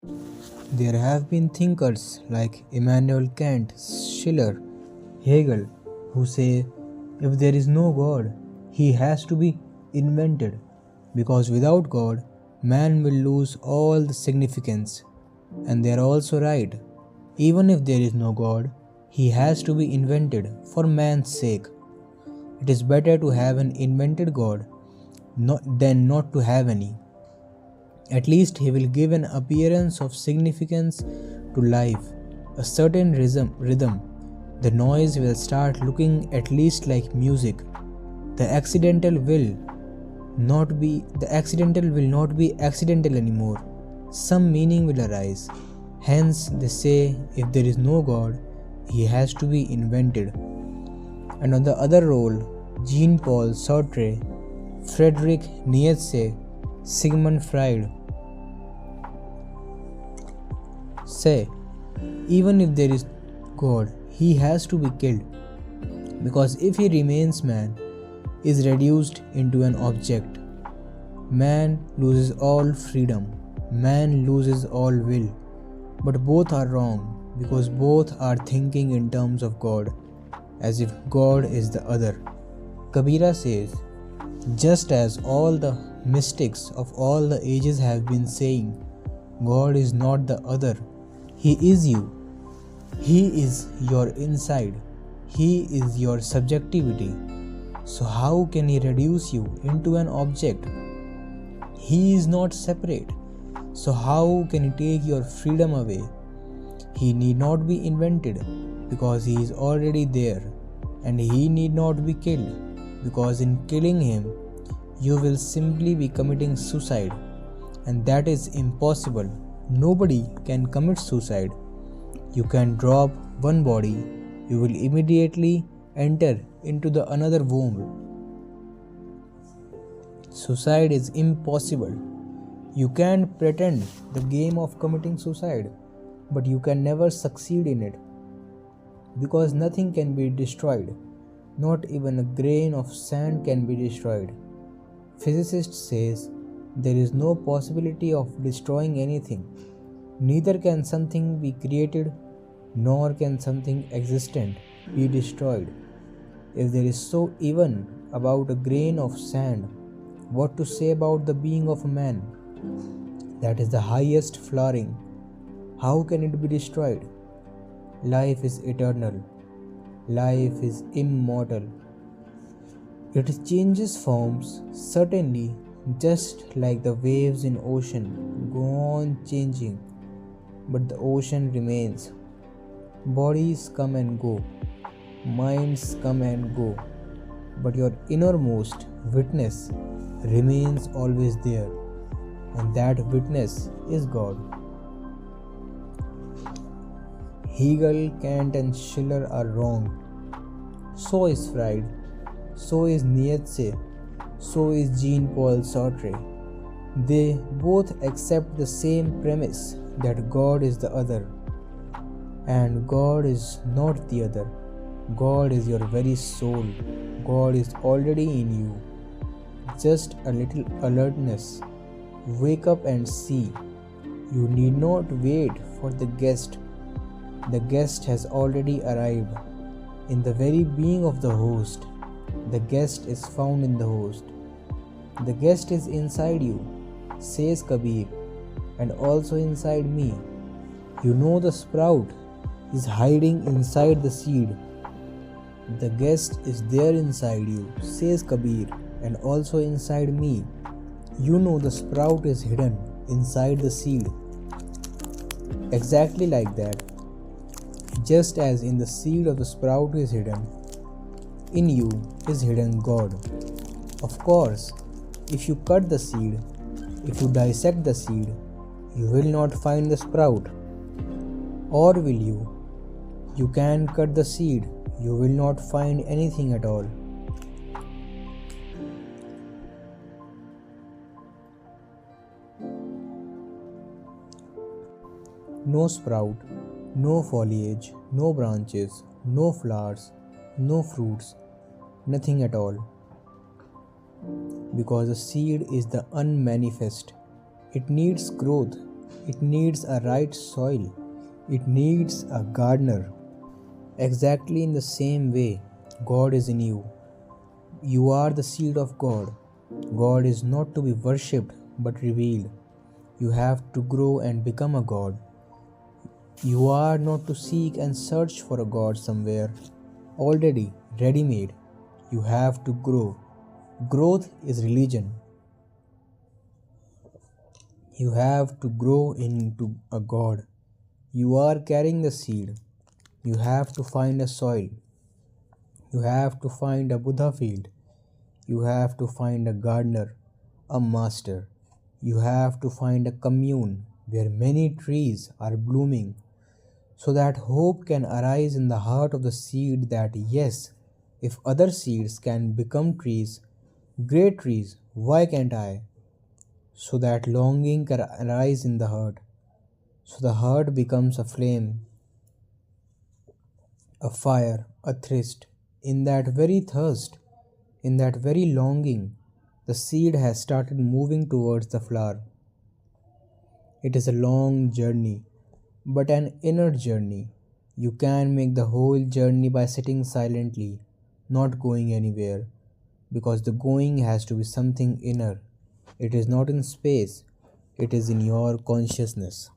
There have been thinkers like Immanuel Kant, Schiller, Hegel who say if there is no God, he has to be invented because without God, man will lose all the significance. And they are also right. Even if there is no God, he has to be invented for man's sake. It is better to have an invented God than not to have any. At least he will give an appearance of significance to life, a certain rhythm. The noise will start looking at least like music. The accidental will not be accidental anymore. Some meaning will arise. Hence they say if there is no God, he has to be invented. And on the other role, Jean-Paul Sartre, Friedrich Nietzsche, Sigmund Freud say even if there is God, he has to be killed because if he remains man, is reduced into an object, man loses all freedom, man loses all will. But both are wrong because both are thinking in terms of God, as if God is the other. Kabira says, just as all the mystics of all the ages have been saying, God is not the other, He is you. He is your inside. He is your subjectivity. So, how can He reduce you into an object? He is not separate. So, how can He take your freedom away? He need not be invented because He is already there, and He need not be killed because in killing Him, you will simply be committing suicide, and that is impossible. Nobody can commit suicide. You can drop one body, you will immediately enter into the another womb. Suicide is impossible. You can pretend the game of committing suicide, but you can never succeed in it because nothing can be destroyed. Not even a grain of sand can be destroyed. Physicist says there is no possibility of destroying anything. Neither can something be created, nor can something existent be destroyed. If there is so even about a grain of sand, what to say about the being of a man? That is the highest flowering. How can it be destroyed? Life is eternal. Life is immortal. It changes forms, certainly, just like the waves in ocean go on changing, but the ocean remains. Bodies come and go, minds come and go, but your innermost witness remains always there, and that witness is God. Hegel, Kant, and Schiller are wrong. So is Freud. So is Nietzsche. So is Jean-Paul Sartre. They both accept the same premise that God is the other. And God is not the other. God is your very soul. God is already in you. Just a little alertness. Wake up and see. You need not wait for the guest. The guest has already arrived. In the very being of the host, the guest is found in the host. The guest is inside you, says Kabir, and also inside me. You know the sprout is hiding inside the seed. The guest is there inside you, says Kabir, and also inside me. You know the sprout is hidden inside the seed. Exactly like that. Just as in the seed of the sprout is hidden, in you is hidden God. Of course, if you cut the seed, if you dissect the seed, you will not find the sprout. Or will you? You can cut the seed, you will not find anything at all. No sprout, no foliage, no branches, no flowers, no fruits, nothing at all. Because a seed is the unmanifest. It needs growth, It needs a right soil. It needs a gardener. Exactly in the same way, God is in you. You are the seed of God. God is not to be worshipped but revealed. You have to grow and become a God. You are not to seek and search for a God somewhere already ready made. You have to grow. Growth is religion. You have to grow into a God. You are carrying the seed. You have to find a soil. You have to find a Buddha field. You have to find a gardener, a master. You have to find a commune where many trees are blooming so that hope can arise in the heart of the seed that yes, if other seeds can become trees, great trees, why can't I? So that longing can arise in the heart. So the heart becomes a flame, a fire, a thirst. In that very thirst, in that very longing, the seed has started moving towards the flower. It is a long journey, but an inner journey. You can make the whole journey by sitting silently, not going anywhere, because the going has to be something inner. It is not in space, it is in your consciousness.